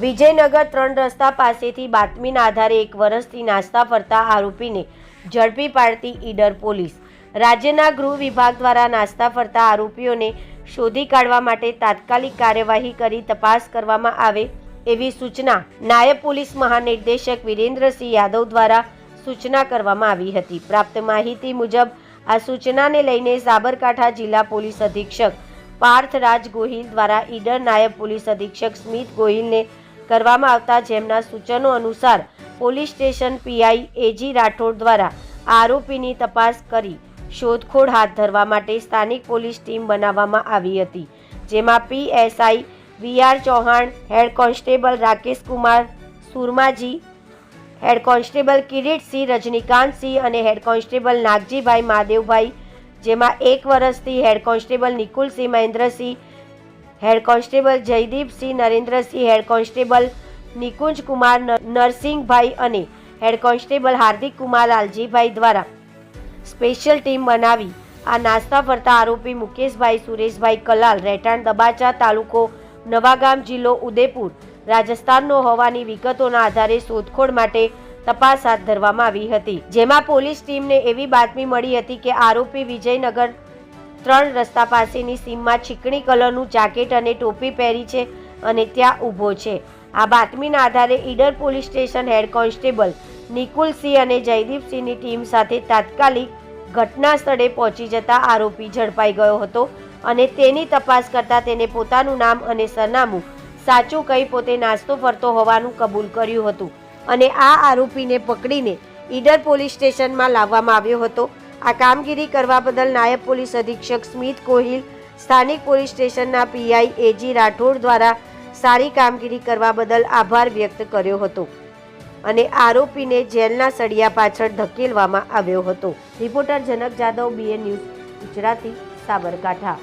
વિજયનગર 3 રસ્તા પાસેથી બાતમીના આધારે 1 વર્ષથી નાસ્તા ફરતા આરોપીને ઝડપી પાડતી ઈડર પોલીસ। રાજ્યના ગૃહ વિભાગ દ્વારા નાસ્તા ફરતા આરોપીઓને શોધી કાઢવા માટે તાત્કાલિક કાર્યવાહી કરી તપાસ કરવામાં આવે એવી સૂચના નાયબ પોલીસ મહાનિર્દેશક વિરેન્દ્રસિંહ યાદવ દ્વારા સૂચના કરવામાં આવી હતી। પ્રાપ્ત માહિતી મુજબ આ સૂચનાને લઈને સાબરકાંઠા જિલ્લા પોલીસ અધિક્ષક પાર્થરાજ ગોહિલ દ્વારા ઈડર નાયબ પોલીસ અધિક્ષક સ્મિત ગોહિલને કરવામાં આવતા જેમના સૂચનો અનુસાર પોલીસ સ્ટેશન પીઆઈ એજી રાઠોડ દ્વારા આરોપીની તપાસ કરી શોધખોળ હાથ ધરવા માટે સ્થાનિક પોલીસ ટીમ બનાવવામાં આવી હતી, જેમાં PSI VR Chauhan, head constable Rakesh Kumar સુરમાજી, હેડ કોન્સ્ટેબલ કિરીટસિંહ રજનીકાંતસિંહ અને હેડ કોન્સ્ટેબલ નાગજીભાઈ મહાદેવભાઈ, જેમાં 1 વર્ષથી head constable Nikulsinh Mahendrasinh, head constable Jaydipsinh Narendrasinh, head constable Nikunj Kumar Narsinhbhai અને હેડ કોન્સ્ટેબલ હાર્દિક કુમાર લાલજીભાઈ દ્વારા સ્પેશિયલ ટીમ બનાવી આ નાસ્તા ફરતા આરોપી મુકેશભાઈ સુરેશભાઈ કલાલ રહેઠાણ દબાચા, તાલુકો નવાગામ, જિલ્લો ઉદયપુર, રાજસ્થાનનો હોવાની વિગતોના આધારે શોધખોળ માટે તપાસ હાથ ધરવામાં આવી હતી, જેમાં પોલીસ ટીમને એવી બાતમી મળી હતી કે આરોપી વિજયનગર 3 રસ્તા પાસેની સીમમાં ચીકણી કલરનું જાકેટ અને ટોપી પહેરી છે અને ત્યાં ઊભો છે। આ બાતમીના આધારે Idar police station head constable Nikulsinh અને જયદીપસિંહની ટીમ સાથે તાત્કાલિક ઘટના સ્થળે પહોંચી જતા આરોપી ઝડપાઈ ગયો હતો અને તેની તપાસ કરતા તેને પોતાનું નામ અને સરનામું સાચું કહી પોતે નાસ્તો ફરતો હોવાનું કબૂલ કર્યું હતું અને આ આરોપીને પકડીને ઈડર પોલીસ સ્ટેશનમાં લાવવામાં આવ્યો હતો। આ કામગીરી કરવા બદલ નાયબ પોલીસ અધિક્ષક સ્મિત ગોહિલ, સ્થાનિક પોલીસ સ્ટેશનના પીઆઈ એજી રાઠોડ દ્વારા સારી કામગીરી કરવા બદલ આભાર વ્યક્ત કર્યો હતો અને આરોપીને જેલના સળિયા પાછળ ધકેલવામાં આવ્યો હતો। રિપોર્ટર જનક જાદવ, BN ન્યૂઝ ગુજરાતી, સાબરકાંઠા।